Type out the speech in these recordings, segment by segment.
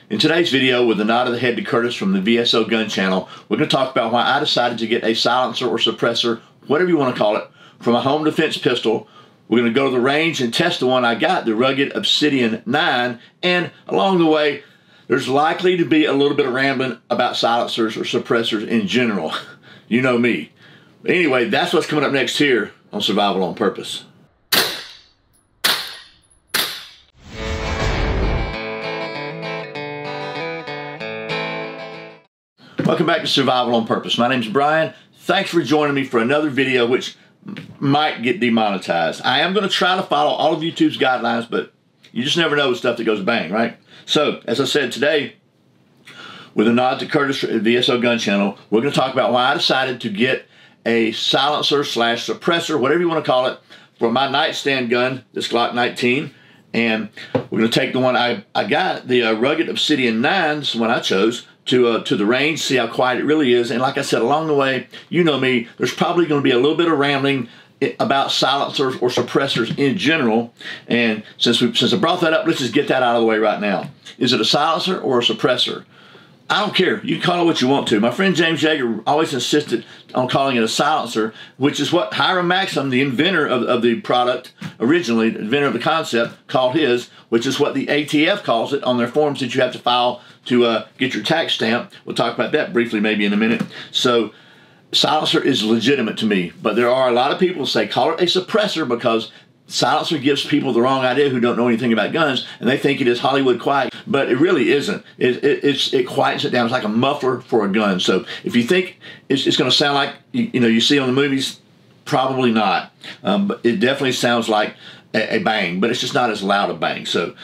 In today's video, with a nod of the head to Curtis from the VSO Gun channel, we're going to talk about why I decided to get a silencer or suppressor, whatever you want to call it, from a home defense pistol. We're going to go to the range and test the one I got, the Rugged Obsidian 9, and along the way, there's likely to be a little bit of rambling about silencers or suppressors in general. You know me. But anyway, that's what's coming up next here on Survival on Purpose. Welcome back to Survival on Purpose. My name's Brian. Thanks for joining me for another video which might get demonetized. I am going to try to follow all of YouTube's guidelines, but you just never know with stuff that goes bang, right? So, as I said today, with a nod to Curtis at VSO Gun channel, we're going to talk about why I decided to get a silencer slash suppressor, whatever you want to call it, for my nightstand gun, this Glock 19. And we're going to take the one I got, the Rugged Obsidian 9, this is the one I chose, to the range, see how quiet it really is. And like I said, along the way, you know me, there's probably going to be a little bit of rambling about silencers or suppressors in general. And since I brought that up, let's just get that out of the way right now. Is it a silencer or a suppressor? I don't care. You can call it what you want to. My friend James Yeager always insisted on calling it a silencer, which is what Hiram Maxim, the inventor of the product, originally, the inventor of the concept, called his, which is what the ATF calls it on their forms that you have to file to get your tax stamp. We'll talk about that briefly maybe in a minute. So silencer is legitimate to me, but there are a lot of people who say call it a suppressor because silencer gives people the wrong idea who don't know anything about guns, and they think it is Hollywood quiet, but it really isn't. It quiets it down. It's like a muffler for a gun. So if you think it's going to sound like you see on the movies, probably not. But it definitely sounds like a bang, but it's just not as loud a bang. So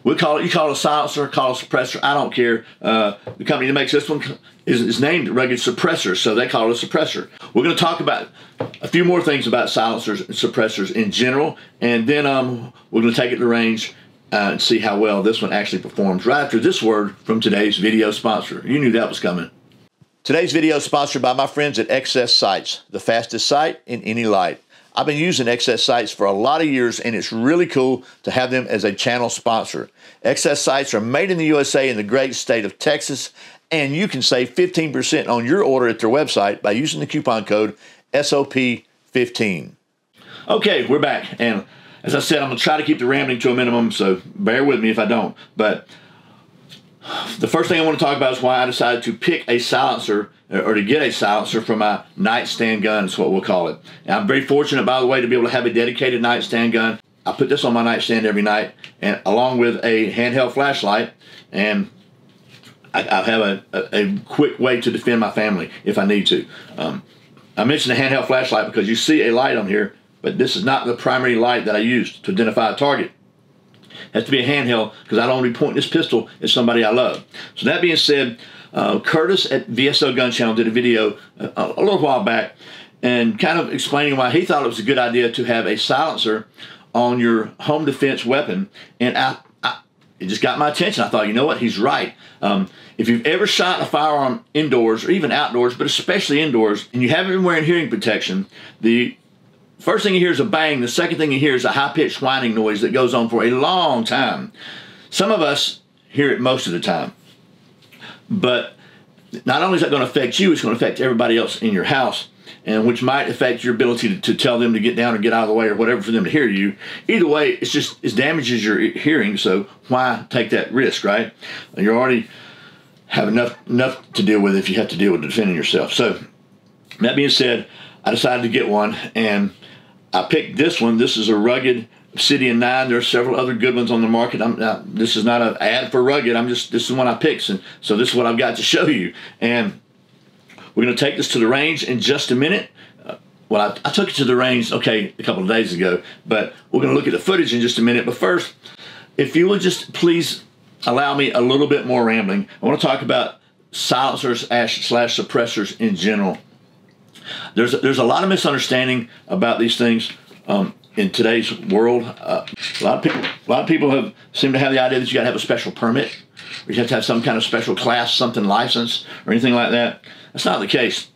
you call it a silencer, call it a suppressor. I don't care. The company that makes this one is named Rugged Suppressors, so they call it a suppressor. We're going to talk about a few more things about silencers and suppressors in general, and then we're going to take it to the range and see how well this one actually performs right after this word from today's video sponsor. You knew that was coming. Today's video is sponsored by my friends at XS Sights, the fastest sight in any light. I've been using XS Sights for a lot of years, and it's really cool to have them as a channel sponsor. XS Sights are made in the USA in the great state of Texas, and you can save 15% on your order at their website by using the coupon code SOP15. Okay, we're back, and as I said, I'm going to try to keep the rambling to a minimum, so bear with me if I don't. But the first thing I want to talk about is why I decided to pick a silencer, or to get a silencer for my nightstand gun, is what we'll call it. And I'm very fortunate, by the way, to be able to have a dedicated nightstand gun. I put this on my nightstand every night, and along with a handheld flashlight, and I have a quick way to defend my family if I need to. I mentioned a handheld flashlight because you see a light on here, but this is not the primary light that I use to identify a target. It has to be a handheld because I don't want to be pointing this pistol at somebody I love. So that being said, Curtis at VSO Gun Channel did a video a little while back and kind of explaining why he thought it was a good idea to have a silencer on your home defense weapon, and it just got my attention. I thought, you know what, he's right. If you've ever shot a firearm indoors or even outdoors, but especially indoors, and you haven't been wearing hearing protection, the first thing you hear is a bang. The second thing you hear is a high-pitched whining noise that goes on for a long time. Some of us hear it most of the time. But not only is that going to affect you, it's going to affect everybody else in your house, and which might affect your ability to tell them to get down or get out of the way or whatever for them to hear you. Either way, it damages your hearing, so why take that risk, right? You already have enough to deal with if you have to deal with defending yourself. So that being said, I decided to get one, and I picked this one. This is a Rugged Obsidian 9. There are several other good ones on the market. This is not an ad for Rugged. This is the one I picked, and so this is what I've got to show you. And we're going to take this to the range in just a minute. Well, I took it to the range, okay, a couple of days ago, but we're going to look at the footage in just a minute. But first, if you would just please allow me a little bit more rambling. I want to talk about silencers slash suppressors in general. There's a lot of misunderstanding about these things in today's world. A lot of people seem to have the idea that you got to have a special permit, or you have to have some kind of special class, something license, or anything like that. That's not the case.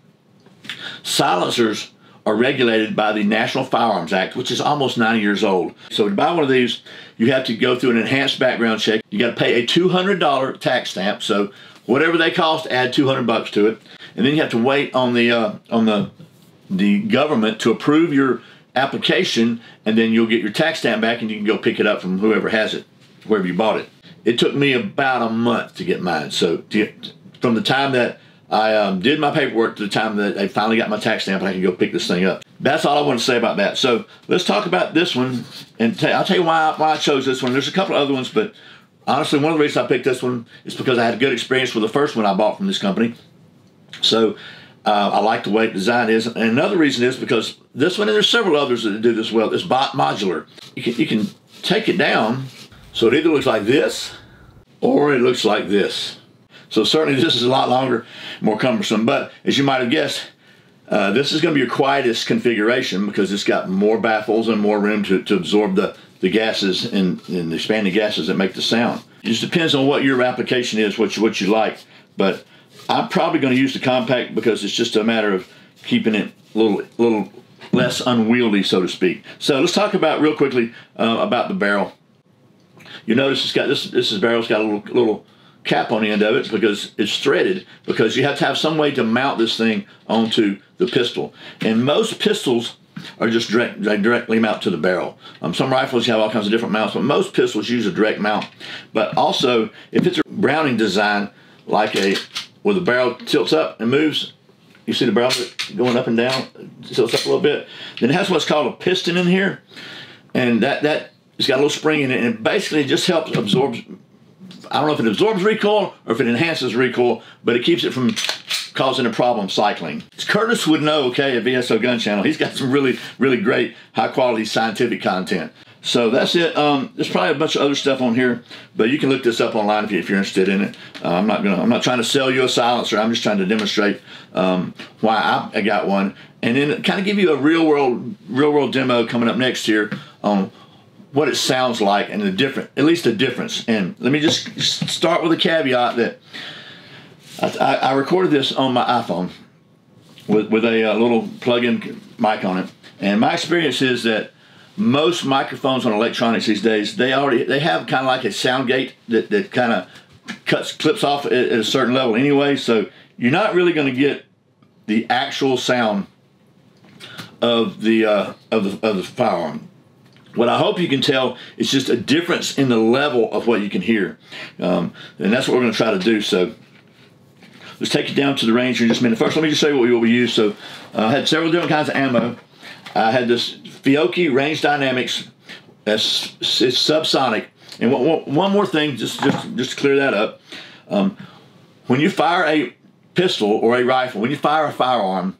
Silencers are regulated by the National Firearms Act, which is almost 90 years old. So to buy one of these, you have to go through an enhanced background check. You got to pay a $200 tax stamp. So whatever they cost, add $200 to it, and then you have to wait on the government to approve your application, and then you'll get your tax stamp back, and you can go pick it up from whoever has it, wherever you bought it. It took me about a month to get mine. So from the time that I did my paperwork to the time that I finally got my tax stamp and I can go pick this thing up. That's all I want to say about that. So let's talk about this one, and I'll tell you why I chose this one. There's a couple of other ones, but honestly, one of the reasons I picked this one is because I had a good experience with the first one I bought from this company. So I like the way the design is. And another reason is because this one, and there's several others that do this well, it's modular. You can take it down, so it either looks like this or it looks like this. So certainly this is a lot longer, more cumbersome, but as you might have guessed, this is going to be your quietest configuration because it's got more baffles and more room to absorb the gases and the expanding gases that make the sound. It just depends on what your application is, what you like, but I'm probably going to use the compact because it's just a matter of keeping it a little less unwieldy, so to speak. So let's talk about real quickly about the barrel. You notice it's got this barrel's got a little cap on the end of it because it's threaded, because you have to have some way to mount this thing onto the pistol. And most pistols are just directly mount to the barrel. Some rifles you have all kinds of different mounts, but most pistols use a direct mount. But also, if it's a Browning design, like where the barrel tilts up and moves, you see the barrel going up and down, tilts up a little bit, then it has what's called a piston in here, and that it's got a little spring in it, and it basically just helps absorb. I don't know if it absorbs recoil or if it enhances recoil, but it keeps it from causing a problem cycling. Curtis would know, okay, at VSO Gun Channel. He's got some really, really great high-quality scientific content. So that's it. There's probably a bunch of other stuff on here, but you can look this up online if you're interested in it. I'm not trying to sell you a silencer. I'm just trying to demonstrate why I got one, and then kind of give you a real world demo coming up next here on what it sounds like and at least the difference. And let me just start with a caveat that I recorded this on my iPhone with a little plug-in mic on it. And my experience is that most microphones on electronics these days, they have kind of like a sound gate that kind of clips off at a certain level anyway. So you're not really going to get the actual sound of the firearm. What I hope you can tell is just a difference in the level of what you can hear. And that's what we're going to try to do. So let's take you down to the range in just a minute. First, let me just show you what we use. So I had several different kinds of ammo. I had this Fiocchi Range Dynamics. It's subsonic. And one more thing, just to clear that up. When you fire a pistol or a rifle, when you fire a firearm,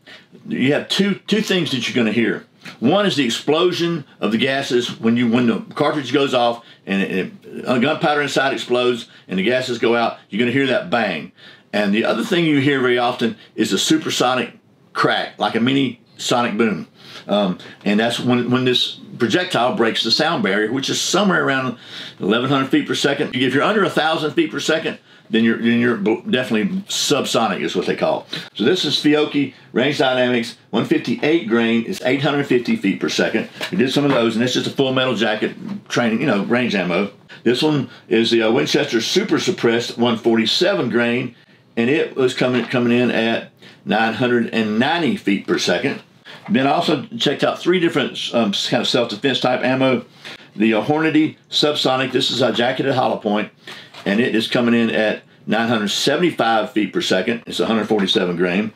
you have two things that you're going to hear. One is the explosion of the gases when the cartridge goes off and gunpowder inside explodes and the gases go out. You're going to hear that bang. And the other thing you hear very often is a supersonic crack, like a mini sonic boom. And that's when this projectile breaks the sound barrier, which is somewhere around 1,100 feet per second. If you're under 1,000 feet per second, then you're definitely subsonic is what they call it. So this is Fiocchi Range Dynamics 158 grain is 850 feet per second. We did some of those, and it's just a full metal jacket training, range ammo. This one is the Winchester Super Suppressed 147 grain, and it was coming in at 990 feet per second. Then I also checked out three different kind of self-defense type ammo. The Hornady Subsonic, this is a jacketed hollow point, and it is coming in at 975 feet per second. It's 147 grain.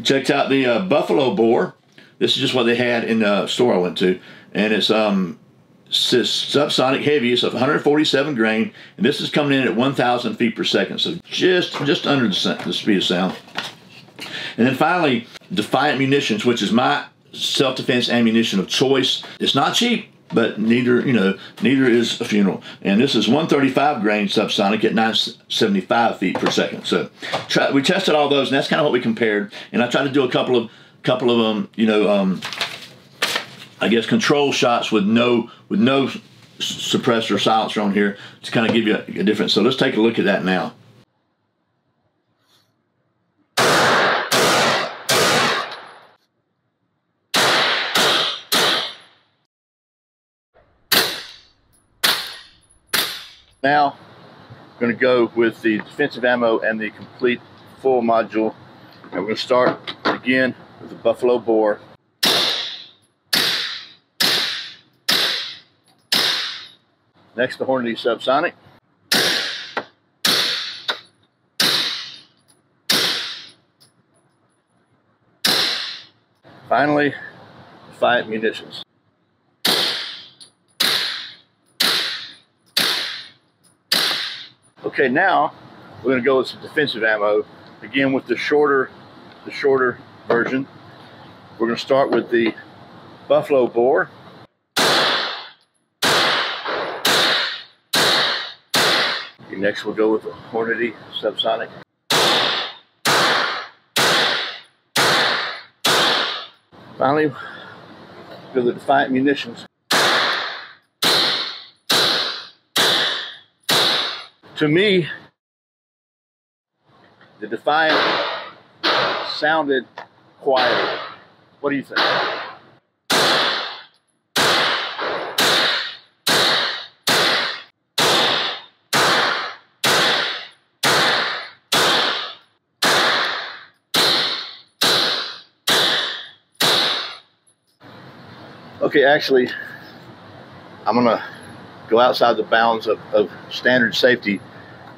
Checked out the Buffalo Bore. This is just what they had in the store I went to, and it's subsonic heavy. It's 147 grain, and this is coming in at 1,000 feet per second, so just under the speed of sound. And then finally, Defiant Munitions, which is my self-defense ammunition of choice. It's not cheap, but neither is a funeral. And this is 135 grain subsonic at 975 feet per second. So we tested all those, and that's kind of what we compared. And I tried to do a couple of I guess control shots with no suppressor silencer on here to kind of give you a difference. So let's take a look at that now. Now, I'm going to go with the defensive ammo and the complete full module. And we're going to start again with the Buffalo Bore. Next, the Hornady Subsonic. Finally, Defiant Munitions. Okay, now we're going to go with some defensive ammo. Again, with the shorter version. We're going to start with the Buffalo Bore. Okay, next, we'll go with the Hornady Subsonic. Finally, go to the Defiant Munitions. To me, the Defiant sounded quieter. What do you think? Okay, actually, I'm gonna go outside the bounds of standard safety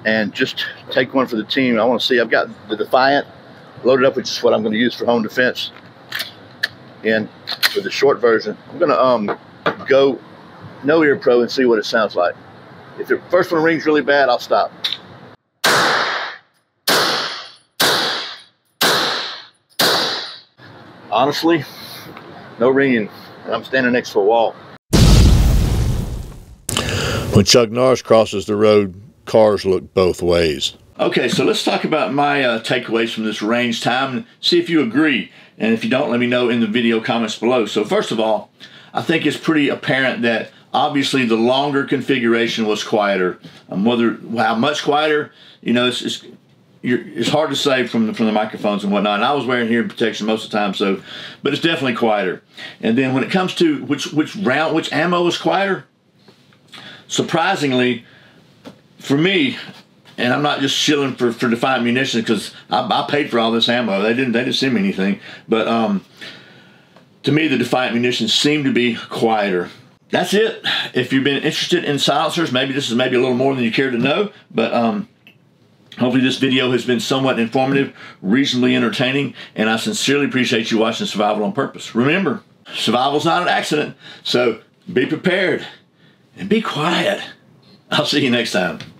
and just take one for the team. I want to see, I've got the Defiant loaded up, which is what I'm going to use for home defense. And for the short version, I'm going to go no ear pro and see what it sounds like. If the first one rings really bad, I'll stop. Honestly, no ringing, and I'm standing next to a wall. When Chuck Norris crosses the road, cars look both ways. Okay, so let's talk about my takeaways from this range time and see if you agree. And if you don't, let me know in the video comments below. So first of all, I think it's pretty apparent that obviously the longer configuration was quieter. How much quieter, you know, it's hard to say from the microphones and whatnot. And I was wearing hearing protection most of the time, so, but it's definitely quieter. And then when it comes to which ammo is quieter, surprisingly, for me, and I'm not just shilling for Defiant Munitions because I paid for all this ammo. They didn't send me anything. But to me, the Defiant Munitions seem to be quieter. That's it. If you've been interested in silencers, maybe this is maybe a little more than you care to know. But hopefully this video has been somewhat informative, reasonably entertaining, and I sincerely appreciate you watching Survival on Purpose. Remember, survival's not an accident, so be prepared and be quiet. I'll see you next time.